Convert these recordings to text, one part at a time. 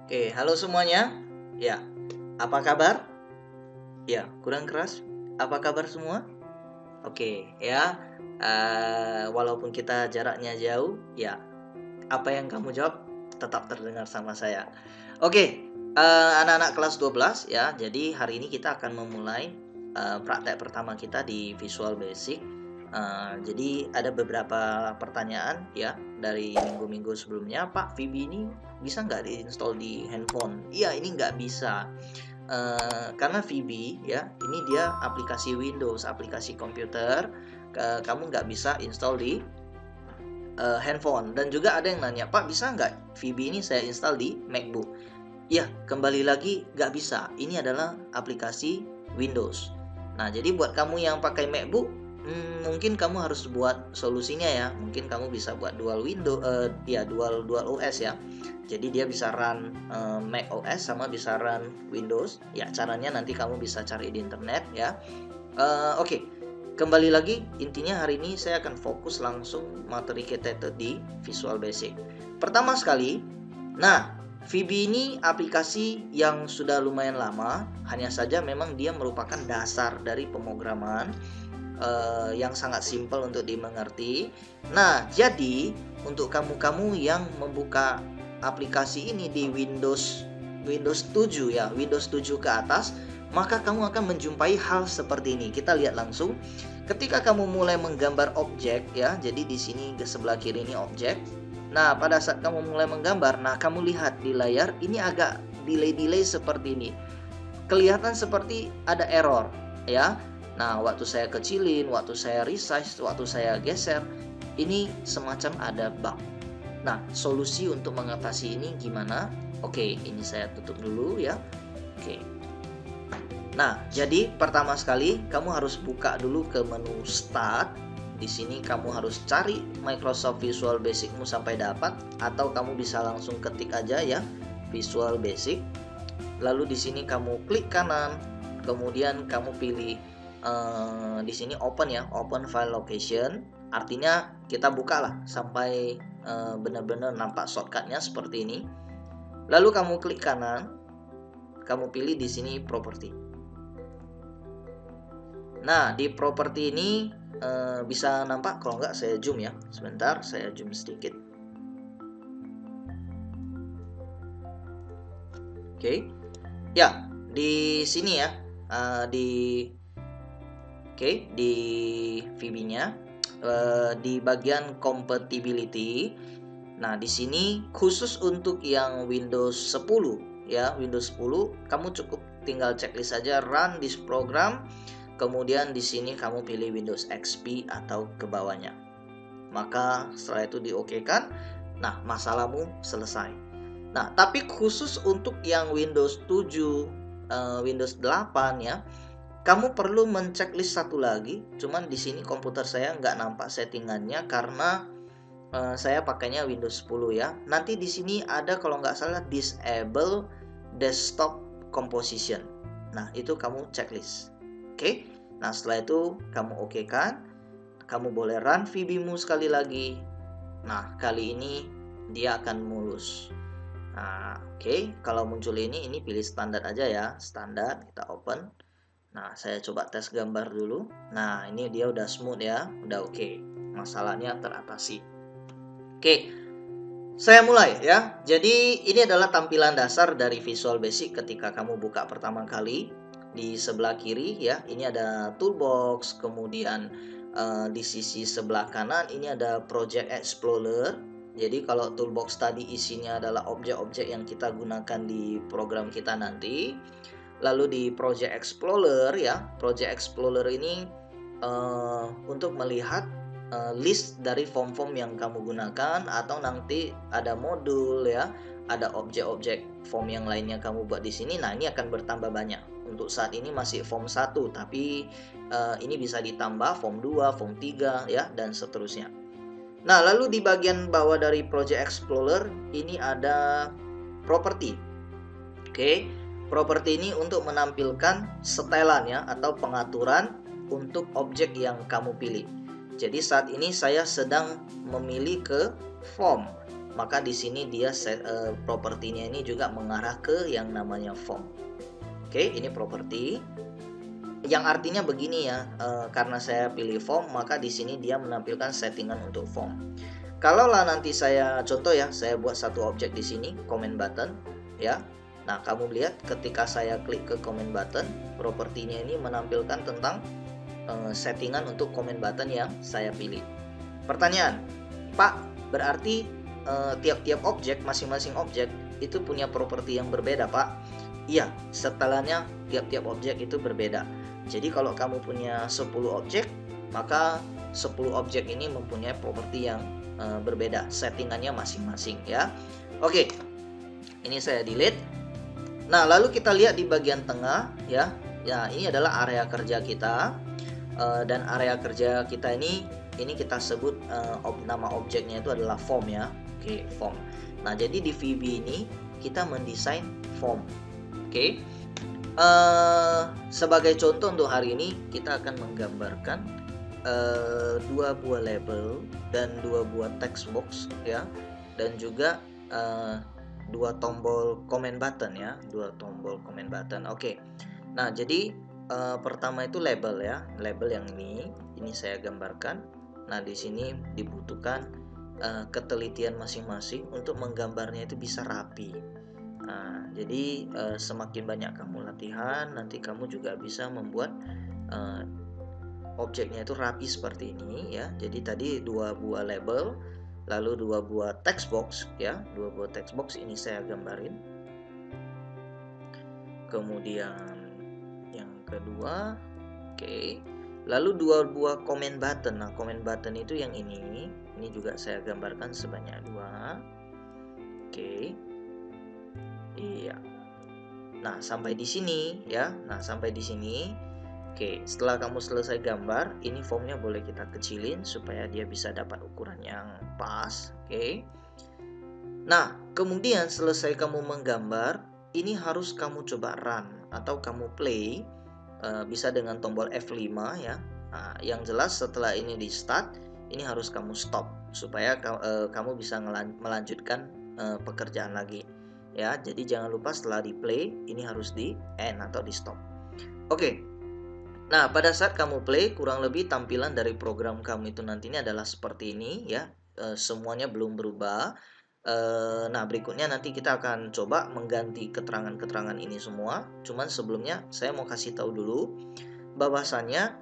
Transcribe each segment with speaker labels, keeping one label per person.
Speaker 1: Oke, halo semuanya. Ya, apa kabar? Ya, kurang keras. Apa kabar semua? Oke, ya. Walaupun kita jaraknya jauh, ya, apa yang kamu jawab tetap terdengar sama saya. Oke, anak-anak kelas 12 ya. Jadi hari ini kita akan memulai praktek pertama kita di Visual Basic. Jadi ada beberapa pertanyaan ya dari minggu-minggu sebelumnya. Pak, VB ini bisa nggak diinstal di handphone? Iya, ini nggak bisa. Karena VB ya, ini dia aplikasi Windows, aplikasi komputer. Kamu nggak bisa install di handphone. Dan juga ada yang nanya, Pak, bisa nggak VB ini saya install di MacBook? Ya, kembali lagi nggak bisa. Ini adalah aplikasi Windows. Nah, jadi buat kamu yang pakai MacBook, mungkin kamu harus buat solusinya ya. Mungkin kamu bisa buat dual window, dual OS ya. Jadi dia bisa run Mac OS sama bisa run Windows. Ya, caranya nanti kamu bisa cari di internet ya. Oke. Kembali lagi, intinya hari ini saya akan fokus langsung materi kita di Visual Basic. Pertama sekali, VB ini aplikasi yang sudah lumayan lama, hanya saja memang dia merupakan dasar dari pemrograman yang sangat simpel untuk dimengerti. Nah, jadi untuk kamu-kamu yang membuka aplikasi ini di Windows 7 ya, Windows 7 ke atas, maka kamu akan menjumpai hal seperti ini. Kita lihat langsung. Ketika kamu mulai menggambar objek ya, jadi di sini ke sebelah kiri ini objek. Nah, pada saat kamu mulai menggambar, kamu lihat di layar ini agak delay seperti ini. Kelihatan seperti ada error, ya. Nah, waktu saya kecilin, waktu saya resize, waktu saya geser, ini semacam ada bug. Nah, solusi untuk mengatasi ini gimana? Oke, ini saya tutup dulu ya. Oke. Nah, jadi pertama sekali kamu harus buka dulu ke menu Start. Di sini kamu harus cari Microsoft Visual Basic-mu sampai dapat, atau kamu bisa langsung ketik aja ya Visual Basic. Lalu di sini kamu klik kanan, kemudian kamu pilih di sini Open ya, Open File Location. Artinya kita bukalah sampai benar-benar nampak shortcut-nya seperti ini. Lalu kamu klik kanan, kamu pilih di sini Property. Nah, di Property ini bisa nampak, kalau nggak saya zoom ya. Sebentar, saya zoom sedikit. Oke. Ya, di sini ya. Di VB-nya di bagian compatibility. Nah, di sini khusus untuk yang Windows 10 ya, Windows 10 kamu cukup tinggal checklist saja run this program. Kemudian di sini kamu pilih Windows XP atau ke bawahnya. Maka setelah itu di-okekan, nah masalahmu selesai. Nah, tapi khusus untuk yang Windows 7, Windows 8 ya, kamu perlu menceklis satu lagi. Cuman di sini komputer saya nggak nampak settingannya karena saya pakainya Windows 10 ya. Nanti di sini ada kalau nggak salah disable desktop composition. Nah, itu kamu checklist. Oke. Nah, setelah itu kamu okekan. Kamu boleh run VB-mu sekali lagi. Nah, kali ini dia akan mulus. Nah, oke. Kalau muncul ini pilih standar aja ya. Standar, kita open. Nah, saya coba tes gambar dulu. Nah, ini dia udah smooth ya. Udah oke. Masalahnya teratasi. Oke. Saya mulai ya. Jadi ini adalah tampilan dasar dari Visual Basic ketika kamu buka pertama kali. Di sebelah kiri ya, ini ada toolbox. Kemudian di sisi sebelah kanan ini ada Project Explorer. Jadi kalau toolbox tadi isinya adalah objek-objek yang kita gunakan di program kita nanti. Lalu di Project Explorer ya, Project Explorer ini untuk melihat list dari form-form yang kamu gunakan, atau nanti ada modul ya, ada objek-objek form yang lainnya kamu buat di sini. Nah, ini akan bertambah banyak. Untuk saat ini masih form 1, tapi ini bisa ditambah form 2, form 3 ya, dan seterusnya. Nah, lalu di bagian bawah dari Project Explorer ini ada property. Oke. Properti ini untuk menampilkan setelan ya, atau pengaturan untuk objek yang kamu pilih. Jadi saat ini saya sedang memilih ke form. maka di sini dia propertinya ini juga mengarah ke yang namanya form. Oke, ini properti yang artinya begini ya, karena saya pilih form maka di sini dia menampilkan settingan untuk form. Kalau lah nanti saya contoh ya, saya buat satu objek di sini comment button ya. Nah, kamu lihat ketika saya klik ke comment button, propertinya ini menampilkan tentang settingan untuk comment button yang saya pilih. Pertanyaan, Pak, berarti tiap-tiap objek, masing-masing objek itu punya properti yang berbeda, Pak? Iya, setelannya tiap-tiap objek itu berbeda. Jadi kalau kamu punya 10 objek, maka 10 objek ini mempunyai properti yang berbeda, settingannya masing-masing ya. Oke, ini saya delete. Nah, lalu kita lihat di bagian tengah ya. Ya, ini adalah area kerja kita. Dan area kerja kita ini kita sebut nama objeknya itu adalah form ya. Oke, form. Nah, jadi di VB ini kita mendesain form. Oke. Sebagai contoh untuk hari ini kita akan menggambarkan 2 buah label dan 2 buah text box ya, dan juga 2 tombol comment button ya, 2 tombol comment button. Oke. Nah, jadi pertama itu label ya, label yang ini saya gambarkan. Nah, di sini dibutuhkan ketelitian masing-masing untuk menggambarnya itu bisa rapi. Nah, jadi semakin banyak kamu latihan, nanti kamu juga bisa membuat objeknya itu rapi seperti ini ya. Jadi tadi 2 buah label, lalu 2 buah text box ya, 2 buah text box ini saya gambarin. Kemudian yang kedua, oke. Lalu 2 buah comment button. Nah, comment button itu yang ini juga saya gambarkan sebanyak 2. Oke. Iya. Nah, sampai di sini ya. Nah, sampai di sini. Oke, setelah kamu selesai gambar, ini formnya boleh kita kecilin supaya dia bisa dapat ukuran yang pas. Oke. Nah, kemudian selesai kamu menggambar, ini harus kamu coba run atau kamu play, bisa dengan tombol F5 ya. Nah, yang jelas setelah ini di start, ini harus kamu stop supaya kamu bisa melanjutkan pekerjaan lagi ya. Jadi jangan lupa setelah di play ini harus di end atau di stop. Oke. Nah, pada saat kamu play, kurang lebih tampilan dari program kamu itu nantinya adalah seperti ini ya. Semuanya belum berubah. Nah, berikutnya nanti kita akan coba mengganti keterangan-keterangan ini semua. Cuman sebelumnya saya mau kasih tahu dulu bahwasannya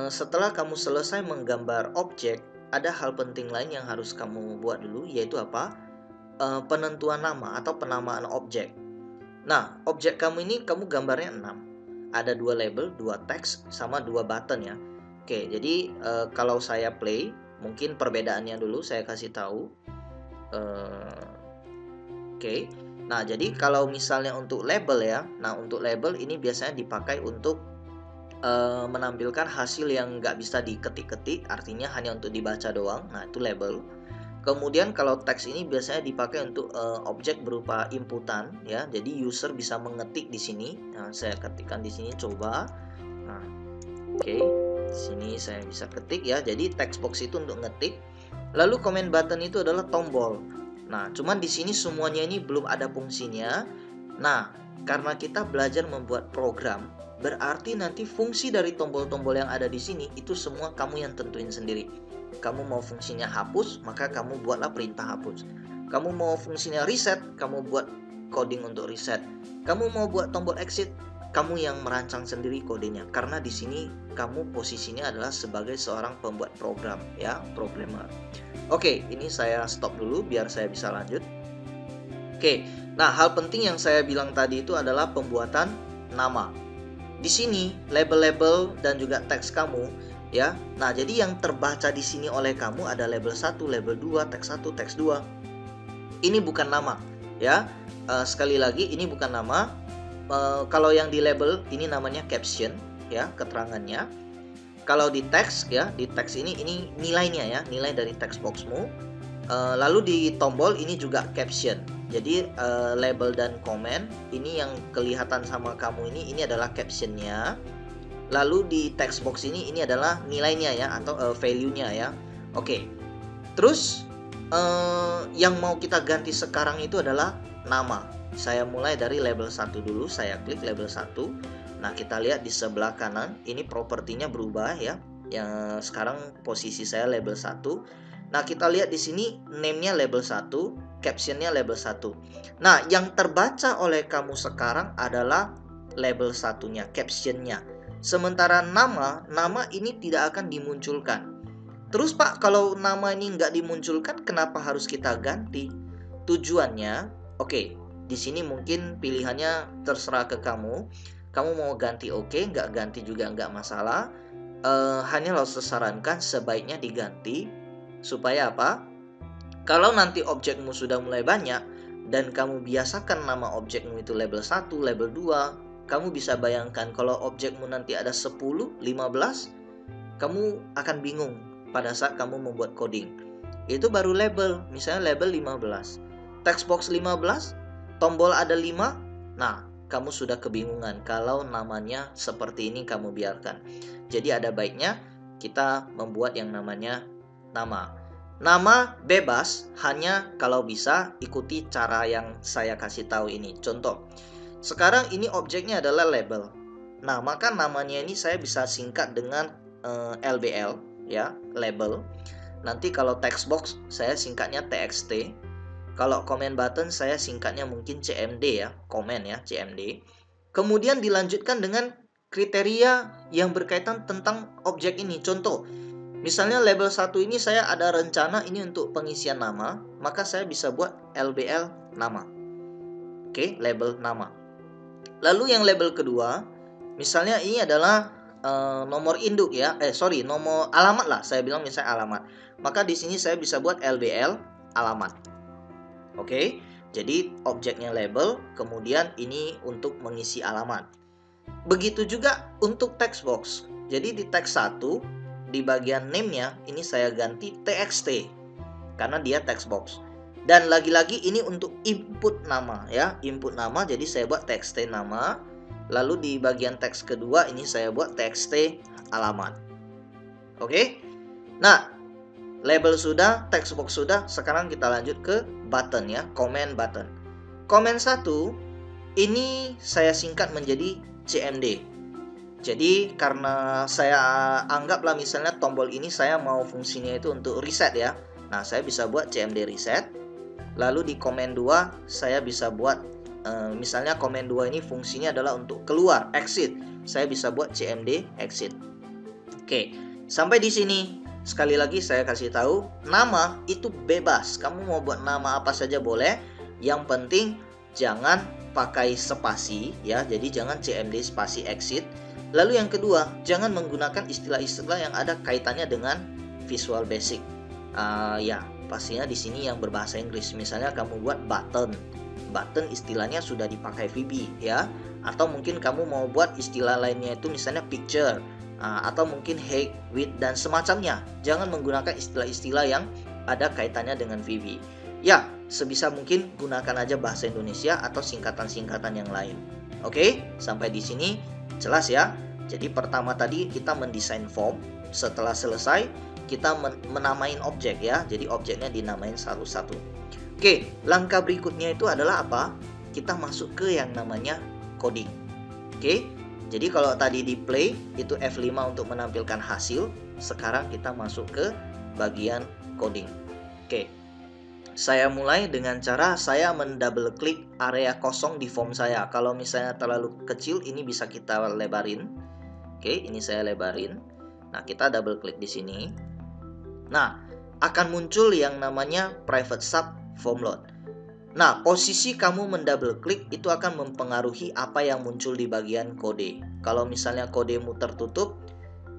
Speaker 1: setelah kamu selesai menggambar objek, ada hal penting lain yang harus kamu buat dulu, yaitu apa? Penentuan nama atau penamaan objek. Nah, objek kamu ini kamu gambarnya 6. Ada 2 label, 2 teks, sama 2 button ya. Oke, jadi kalau saya play, mungkin perbedaannya dulu saya kasih tahu. Oke. Nah, jadi kalau misalnya untuk label ya, nah untuk label ini biasanya dipakai untuk menampilkan hasil yang nggak bisa diketik-ketik, artinya hanya untuk dibaca doang. Nah, itu label. Kemudian kalau teks ini biasanya dipakai untuk objek berupa inputan ya. Jadi user bisa mengetik di sini. Nah, saya ketikkan di sini coba. Nah, oke. Di sini saya bisa ketik ya. Jadi text box itu untuk ngetik. Lalu comment button itu adalah tombol. Nah, cuman di sini semuanya ini belum ada fungsinya. Nah, karena kita belajar membuat program, berarti nanti fungsi dari tombol-tombol yang ada di sini itu semua kamu yang tentuin sendiri. Kamu mau fungsinya hapus, maka kamu buatlah perintah hapus. Kamu mau fungsinya reset, kamu buat coding untuk reset. Kamu mau buat tombol exit, kamu yang merancang sendiri kodenya. Karena di sini kamu posisinya adalah sebagai seorang pembuat program ya, programmer. Oke, ini saya stop dulu biar saya bisa lanjut. Oke, nah hal penting yang saya bilang tadi itu adalah pembuatan nama. Di sini label-label dan juga teks kamu ya. Nah, jadi yang terbaca di sini oleh kamu ada label 1, label 2, teks 1, teks 2. Ini bukan nama ya. Sekali lagi ini bukan nama. Kalau yang di label ini namanya caption ya, keterangannya. Kalau di teks ya, di teks ini nilainya ya, nilai dari text boxmu. Lalu di tombol ini juga caption. Jadi label dan comment ini yang kelihatan sama kamu ini adalah captionnya. Lalu di text box ini adalah nilainya ya, atau value-nya ya. Oke. Terus yang mau kita ganti sekarang itu adalah nama. Saya mulai dari label 1 dulu, saya klik label 1. Nah, kita lihat di sebelah kanan, ini propertinya berubah ya. Yang sekarang posisi saya label 1. Nah, kita lihat di sini name-nya label 1, caption-nya label 1. Nah, yang terbaca oleh kamu sekarang adalah label 1-nya, caption-nya. Sementara nama ini tidak akan dimunculkan. Terus Pak, kalau nama ini nggak dimunculkan, kenapa harus kita ganti? Tujuannya, oke, di sini mungkin pilihannya terserah ke kamu. Kamu mau ganti oke, nggak ganti juga nggak masalah. Hanya lo sarankan sebaiknya diganti. Supaya apa? Kalau nanti objekmu sudah mulai banyak, dan kamu biasakan nama objekmu itu label 1, label 2, kamu bisa bayangkan kalau objekmu nanti ada 10, 15, kamu akan bingung pada saat kamu membuat coding. Itu baru label, misalnya label 15. Text box 15, tombol ada 5. Nah, kamu sudah kebingungan kalau namanya seperti ini kamu biarkan. Jadi ada baiknya kita membuat yang namanya nama. Nama bebas, hanya kalau bisa ikuti cara yang saya kasih tahu ini. Contoh, sekarang ini objeknya adalah label. Nah, maka namanya ini saya bisa singkat dengan LBL ya, label. Nanti kalau text box saya singkatnya TXT. Kalau comment button saya singkatnya mungkin CMD ya, comment ya, CMD. Kemudian dilanjutkan dengan kriteria yang berkaitan tentang objek ini. Contoh, misalnya label 1 ini saya ada rencana ini untuk pengisian nama, maka saya bisa buat LBL nama. Oke, label nama. Lalu yang label kedua, misalnya ini adalah nomor induk ya, nomor alamat lah, saya bilang misalnya alamat. Maka di sini saya bisa buat LBL alamat. Oke, jadi objeknya label, kemudian ini untuk mengisi alamat. Begitu juga untuk text box. Jadi di text 1 di bagian name-nya ini saya ganti TXT karena dia text box. Dan lagi-lagi ini untuk input nama ya, input nama, jadi saya buat TXT nama. Lalu di bagian teks kedua ini saya buat TXT alamat. Oke. Nah, label sudah, text box sudah, sekarang kita lanjut ke button ya, comment button. Comment 1 ini saya singkat menjadi CMD. Jadi karena saya anggaplah misalnya tombol ini saya mau fungsinya itu untuk reset ya. Nah, saya bisa buat CMD reset. Lalu di comment 2 saya bisa buat misalnya comment 2 ini fungsinya adalah untuk keluar, exit. Saya bisa buat CMD exit. Oke, sampai di sini. Sekali lagi saya kasih tahu, nama itu bebas. Kamu mau buat nama apa saja boleh. Yang penting jangan pakai spasi ya. Jadi jangan CMD spasi exit. Lalu yang kedua, jangan menggunakan istilah-istilah yang ada kaitannya dengan Visual Basic. Ya, pastinya di sini yang berbahasa Inggris. Misalnya kamu buat button. Button istilahnya sudah dipakai VB ya. Atau mungkin kamu mau buat istilah lainnya itu misalnya picture. Atau mungkin height, width, dan semacamnya. Jangan menggunakan istilah-istilah yang ada kaitannya dengan VB. Ya, sebisa mungkin gunakan aja bahasa Indonesia atau singkatan-singkatan yang lain. Oke, sampai di sini jelas ya. Jadi pertama tadi kita mendesain form. Setelah selesai, kita menamain objek ya. Jadi objeknya dinamain satu-satu. Oke, langkah berikutnya itu adalah apa? Kita masuk ke yang namanya coding. Oke, jadi kalau tadi di play itu F5 untuk menampilkan hasil. Sekarang kita masuk ke bagian coding. Oke, saya mulai dengan cara saya mendouble klik area kosong di form saya. Kalau misalnya terlalu kecil, ini bisa kita lebarin. Oke, ini saya lebarin. Nah, kita double klik di sini. Nah, akan muncul yang namanya private sub form load. Nah, posisi kamu mendouble klik itu akan mempengaruhi apa yang muncul di bagian kode. Kalau misalnya kodemu tertutup,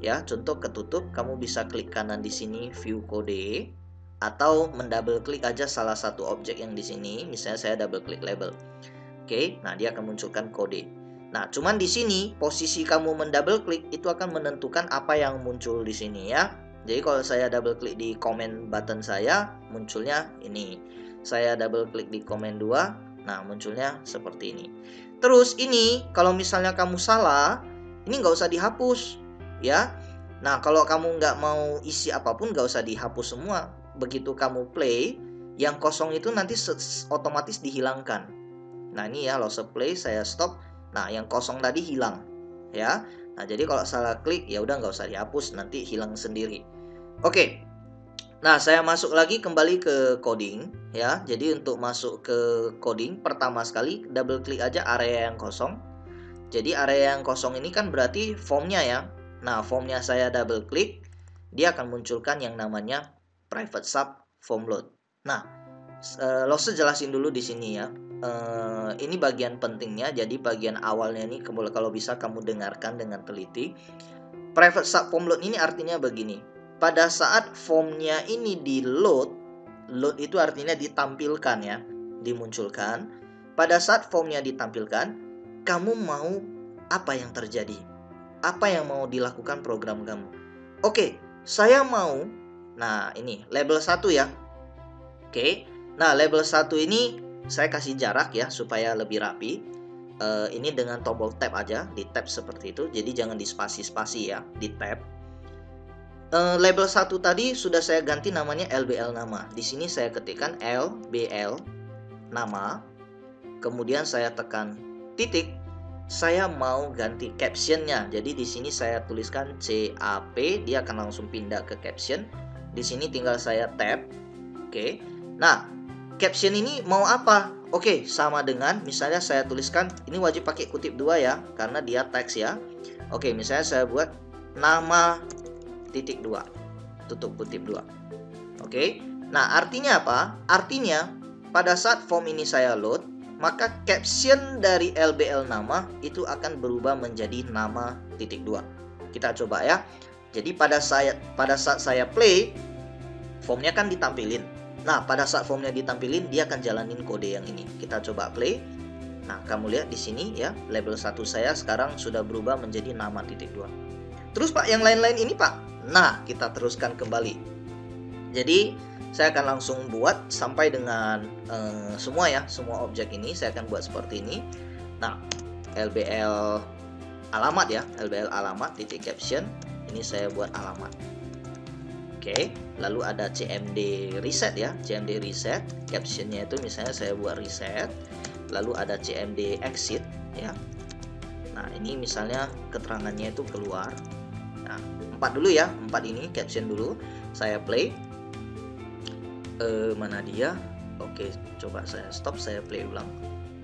Speaker 1: ya, contoh ketutup, kamu bisa klik kanan di sini view kode. Atau mendouble klik aja salah satu objek yang di sini, misalnya saya double klik label. Oke, nah dia akan munculkan kode. Nah, cuman di sini posisi kamu mendouble klik itu akan menentukan apa yang muncul di sini ya. Jadi kalau saya double klik di comment button saya, munculnya ini. Saya double klik di comment 2, nah munculnya seperti ini. Terus ini kalau misalnya kamu salah, ini nggak usah dihapus ya. Nah, kalau kamu nggak mau isi apapun nggak usah dihapus semua. begitu kamu play, yang kosong itu nanti otomatis dihilangkan. Nah ini ya, lose play, saya stop. Nah yang kosong tadi hilang ya. Nah jadi kalau salah klik ya udah nggak usah dihapus, nanti hilang sendiri. Oke. Nah, saya masuk lagi kembali ke coding ya. Jadi untuk masuk ke coding, pertama sekali double klik aja area yang kosong. Jadi area yang kosong ini kan berarti formnya ya. Nah, formnya saya double klik, dia akan munculkan yang namanya private sub form load. Nah, Lose jelasin dulu di sini ya. Ini bagian pentingnya. Jadi bagian awalnya ini kalau bisa kamu dengarkan dengan teliti. Private sub form load ini artinya begini. Pada saat formnya ini di load itu artinya ditampilkan ya, dimunculkan. Pada saat formnya ditampilkan, kamu mau apa yang terjadi? Apa yang mau dilakukan program kamu? Oke, saya mau, nah ini label 1 ya. Oke, nah label 1 ini saya kasih jarak ya, supaya lebih rapi. Ini dengan tombol tab aja, di tab seperti itu. Jadi jangan di spasi-spasi ya, di tab. Label 1 tadi sudah saya ganti namanya LBL nama. Di sini saya ketikkan LBL nama. Kemudian saya tekan titik. Saya mau ganti captionnya. Jadi di sini saya tuliskan CAP, dia akan langsung pindah ke caption. Di sini tinggal saya tab. Oke. Nah, caption ini mau apa? Oke, sama dengan misalnya saya tuliskan, ini wajib pakai kutip 2 ya, karena dia teks ya. Oke, misalnya saya buat nama titik 2, tutup kutip 2. Oke. Nah, artinya apa? Artinya pada saat form ini saya load, maka caption dari LBL nama itu akan berubah menjadi nama titik 2. Kita coba ya. Jadi pada saat saya play, formnya kan ditampilin. Nah, pada saat formnya ditampilin, dia akan jalanin kode yang ini. Kita coba play. Nah, kamu lihat di sini ya, label 1 saya sekarang sudah berubah menjadi nama titik 2. Terus Pak, yang lain-lain ini Pak? Nah, kita teruskan kembali. Jadi, saya akan langsung buat sampai dengan semua ya, semua objek ini saya akan buat seperti ini. Nah, LBL alamat ya, LBL alamat titik caption, ini saya buat alamat. Oke, lalu ada CMD reset ya, CMD reset, captionnya itu misalnya saya buat reset. Lalu ada CMD exit ya. Nah, ini misalnya keterangannya itu keluar. Nah, 4 dulu ya, 4 ini caption dulu. Saya play. Mana dia? Oke, coba saya stop, saya play ulang.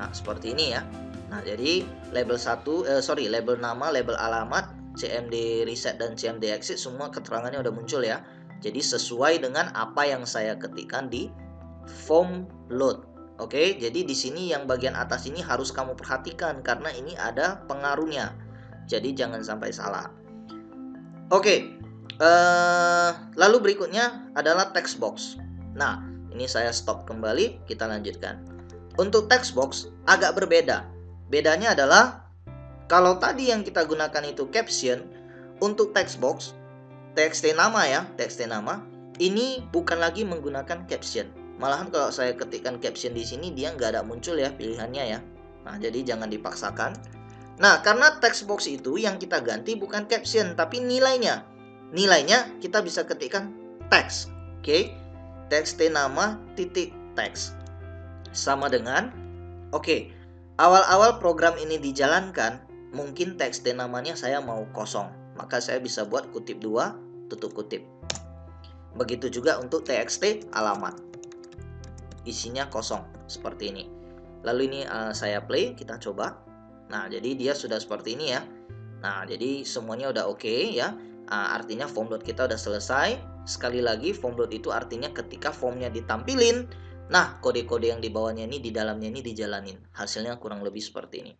Speaker 1: Nah, seperti ini ya. Nah, jadi label label nama, label alamat, CMD reset dan CMD exit semua keterangannya udah muncul ya. Jadi sesuai dengan apa yang saya ketikkan di form load. Oke, jadi di sini yang bagian atas ini harus kamu perhatikan karena ini ada pengaruhnya. Jadi jangan sampai salah. Oke, lalu berikutnya adalah text box. Nah, ini saya stop kembali, kita lanjutkan. Untuk text box agak berbeda. Bedanya adalah kalau tadi yang kita gunakan itu caption, untuk text box, TXT nama ya, TXT nama, ini bukan lagi menggunakan caption. Malahan kalau saya ketikkan caption di sini dia nggak ada muncul ya pilihannya ya. Nah, jadi jangan dipaksakan. Nah, karena text box itu yang kita ganti bukan caption tapi nilainya. Nilainya kita bisa ketikkan text. Oke. TXT nama titik text. Sama dengan awal-awal program ini dijalankan, mungkin TXT namanya saya mau kosong. Maka saya bisa buat kutip 2, tutup kutip. Begitu juga untuk TXT alamat. Isinya kosong seperti ini. Lalu ini saya play, kita coba. Nah, jadi dia sudah seperti ini ya. Nah, jadi semuanya udah oke ya. Artinya form load kita udah selesai. Sekali lagi, form load itu artinya ketika formnya ditampilin, nah kode-kode yang di bawahnya ini, di dalamnya ini dijalanin. Hasilnya kurang lebih seperti ini.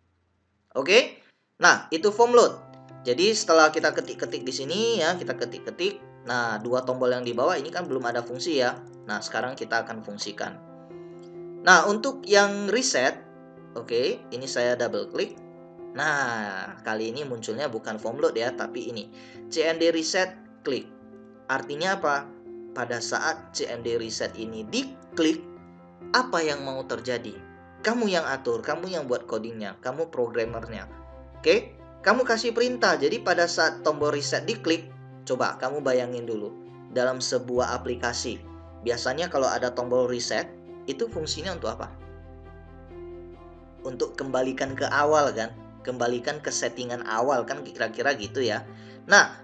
Speaker 1: Oke. Nah, itu form load. Jadi setelah kita ketik-ketik di sini ya, kita ketik-ketik. Nah, 2 tombol yang di bawah ini kan belum ada fungsi ya. Nah, sekarang kita akan fungsikan. Nah, untuk yang reset, oke, ini saya double klik. Nah, kali ini munculnya bukan form load ya, tapi ini CMD reset klik. Artinya apa? Pada saat CMD reset ini diklik, apa yang mau terjadi? Kamu yang atur, kamu yang buat codingnya, kamu programmernya. Oke? Kamu kasih perintah. Jadi pada saat tombol reset diklik, coba kamu bayangin dulu dalam sebuah aplikasi. biasanya kalau ada tombol reset, itu fungsinya untuk apa? Untuk kembalikan ke awal kan? Kembalikan ke settingan awal kan, kira-kira gitu ya. Nah,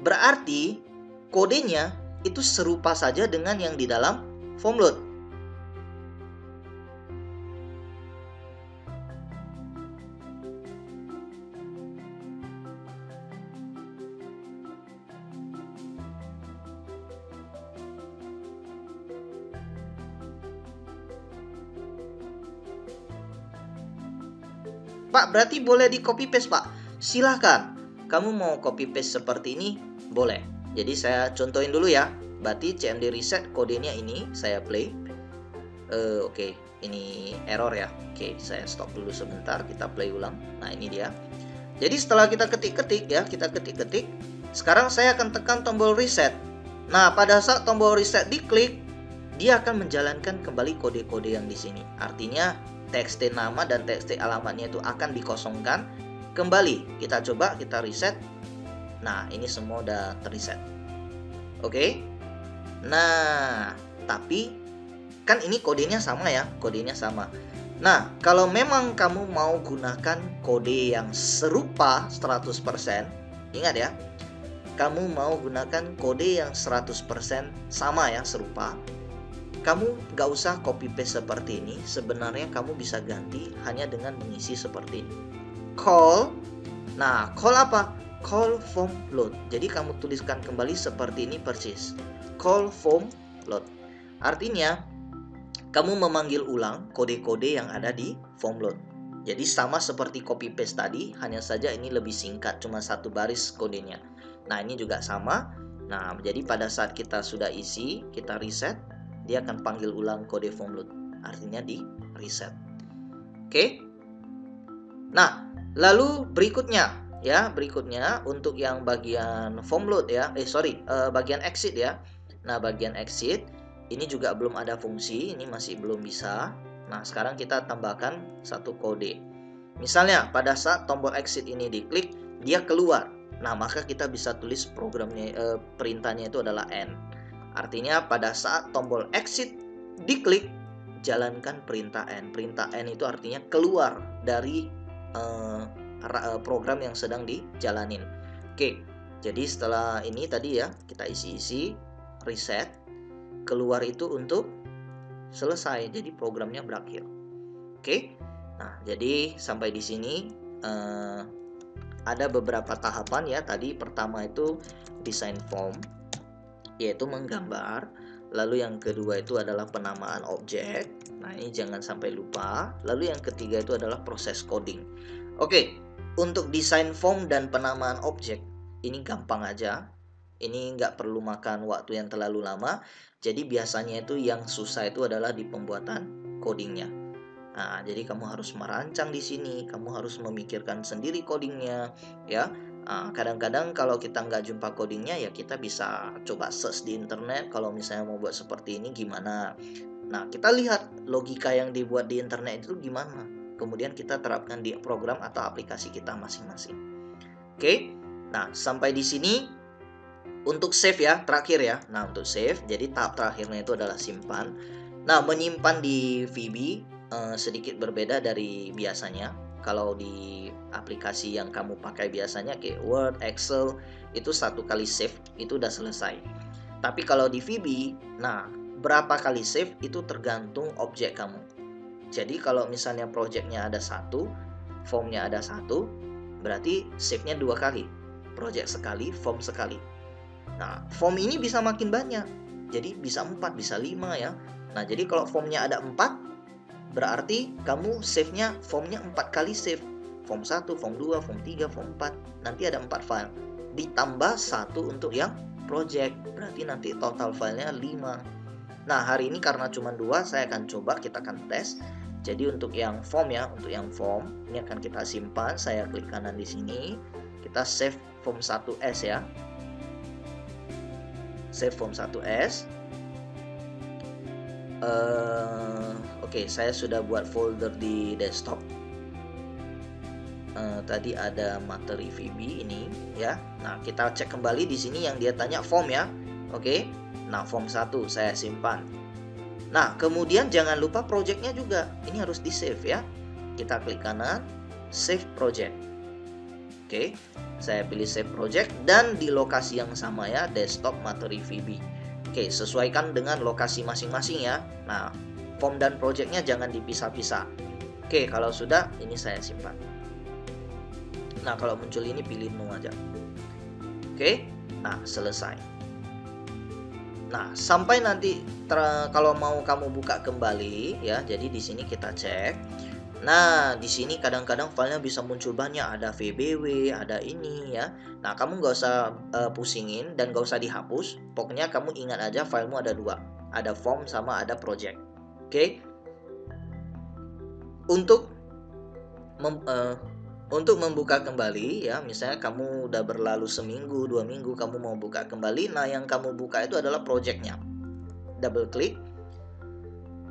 Speaker 1: berarti kodenya itu serupa saja dengan yang di dalam form load. Pak, berarti boleh di copy paste, Pak. Silahkan. Kamu mau copy paste seperti ini, boleh. Jadi saya contohin dulu ya. Berarti CMD reset kodenya ini, saya play. Oke, ini error ya. Oke, saya stop dulu sebentar, kita play ulang. Nah, ini dia. Jadi setelah kita ketik-ketik ya, kita ketik-ketik. Sekarang saya akan tekan tombol reset. Nah, pada saat tombol reset diklik, dia akan menjalankan kembali kode-kode yang di sini. Artinya txt nama dan txt alamatnya itu akan dikosongkan kembali. Kita coba, kita reset. Nah, ini semua udah terreset. Oke. Nah, tapi kan ini kodenya sama ya, kodenya sama. Nah, kalau memang kamu mau gunakan kode yang serupa 100%, ingat ya, kamu mau gunakan kode yang 100% sama ya, serupa, kamu nggak usah copy paste seperti ini. Sebenarnya kamu bisa ganti hanya dengan mengisi seperti ini. Call. Nah, call apa? Call form load. Jadi kamu tuliskan kembali seperti ini persis. Call form load. Artinya kamu memanggil ulang kode-kode yang ada di form load. Jadi sama seperti copy paste tadi, hanya saja ini lebih singkat, cuma satu baris kodenya. Nah, ini juga sama. Nah, jadi pada saat kita sudah isi, kita reset, dia akan panggil ulang kode form load. Artinya di reset. Oke. Nah, lalu berikutnya ya, berikutnya untuk yang bagian form load ya. Bagian exit ya. Nah, bagian exit ini juga belum ada fungsi, ini masih belum bisa. Nah, sekarang kita tambahkan satu kode. Misalnya pada saat tombol exit ini diklik, dia keluar. Nah, maka kita bisa tulis programnya, perintahnya itu adalah N. Artinya pada saat tombol exit diklik, jalankan perintah N. Perintah N itu artinya keluar dari program yang sedang dijalanin. Oke, jadi setelah ini tadi ya, kita isi-isi, reset, keluar itu untuk selesai. Jadi programnya berakhir. Oke, nah jadi sampai di sini ada beberapa tahapan ya. Tadi pertama itu design form, yaitu menggambar. Lalu yang kedua itu adalah penamaan objek. Nah, ini jangan sampai lupa. Lalu yang ketiga itu adalah proses coding. Oke, untuk desain form dan penamaan objek ini gampang aja. Ini nggak perlu makan waktu yang terlalu lama. Jadi biasanya itu yang susah itu adalah di pembuatan codingnya. Nah, jadi kamu harus merancang di sini, kamu harus memikirkan sendiri codingnya, ya. Kadang-kadang kalau kita nggak jumpa codingnya ya kita bisa coba search di internet kalau misalnya mau buat seperti ini gimana. Nah, kita lihat logika yang dibuat di internet itu gimana. Kemudian kita terapkan di program atau aplikasi kita masing-masing. Oke. Nah, sampai di sini untuk save ya, terakhir ya. Nah, untuk save, jadi tahap terakhirnya itu adalah simpan. Nah, menyimpan di VB sedikit berbeda dari biasanya. Kalau di aplikasi yang kamu pakai biasanya kayak Word, Excel, itu satu kali save itu udah selesai. Tapi kalau di VB, nah berapa kali save itu tergantung objek kamu. Jadi kalau misalnya projectnya ada satu, formnya ada satu, berarti save-nya 2 kali. Project sekali, form sekali. Nah, form ini bisa makin banyak. Jadi bisa 4, bisa 5 ya. Nah, jadi kalau formnya ada 4, berarti kamu save-nya formnya 4 kali save. Form 1, form 2, form 3, form 4. Nanti ada 4 file. Ditambah 1 untuk yang project. Berarti nanti total filenya 5. Nah, hari ini karena cuma 2, saya akan coba, kita akan tes. Jadi untuk yang form ya, untuk yang form, ini akan kita simpan. Saya klik kanan di sini. Kita save form 1S ya. Save form 1S. Oke, saya sudah buat folder di desktop. Tadi ada materi VB ini ya. Nah, kita cek kembali di sini yang dia tanya form ya. Oke. Nah, form 1 saya simpan. Nah, kemudian jangan lupa projectnya juga. Ini harus di save ya. Kita klik kanan, save project. Oke. Saya pilih save project dan di lokasi yang sama ya, desktop materi VB. Oke, sesuaikan dengan lokasi masing-masing ya. Nah, form dan projectnya jangan dipisah-pisah. Oke, kalau sudah, ini saya simpan. Nah, kalau muncul ini pilih no aja. Oke, nah selesai. Nah, sampai nanti kalau mau kamu buka kembali ya, jadi di sini kita cek. Nah, di sini kadang-kadang filenya bisa muncul banyak, ada VBW, ada ini ya. Nah, kamu nggak usah pusingin dan nggak usah dihapus. Pokoknya kamu ingat aja filemu ada dua, ada form sama ada project. Oke. Untuk membuka kembali ya, misalnya kamu udah berlalu seminggu, 2 minggu, kamu mau buka kembali. Nah, yang kamu buka itu adalah projectnya. Double klik.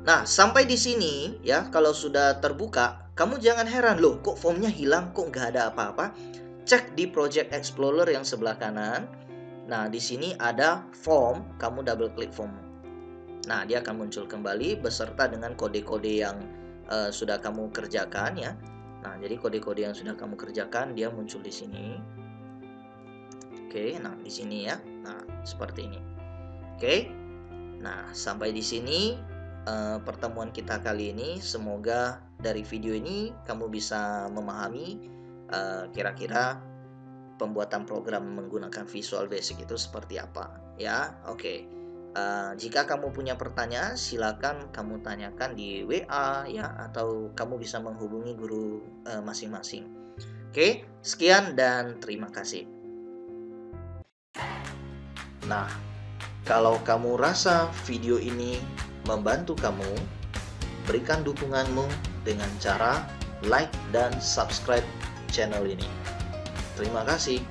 Speaker 1: Nah, sampai di sini ya, kalau sudah terbuka, kamu jangan heran loh, kok formnya hilang, kok nggak ada apa-apa. Cek di Project Explorer yang sebelah kanan. Nah, di sini ada form, kamu double klik form. Nah, dia akan muncul kembali beserta dengan kode-kode yang sudah kamu kerjakan ya. Nah, jadi kode-kode yang sudah kamu kerjakan dia muncul di sini. Oke, nah di sini ya. Nah, seperti ini. Oke. Nah, sampai di sini pertemuan kita kali ini. Semoga dari video ini kamu bisa memahami kira-kira pembuatan program menggunakan Visual Basic itu seperti apa ya. Oke. Jika kamu punya pertanyaan, silakan kamu tanyakan di WA ya, atau kamu bisa menghubungi guru masing-masing. Oke, sekian dan terima kasih. Nah, kalau kamu rasa video ini membantu kamu, berikan dukunganmu dengan cara like dan subscribe channel ini. Terima kasih.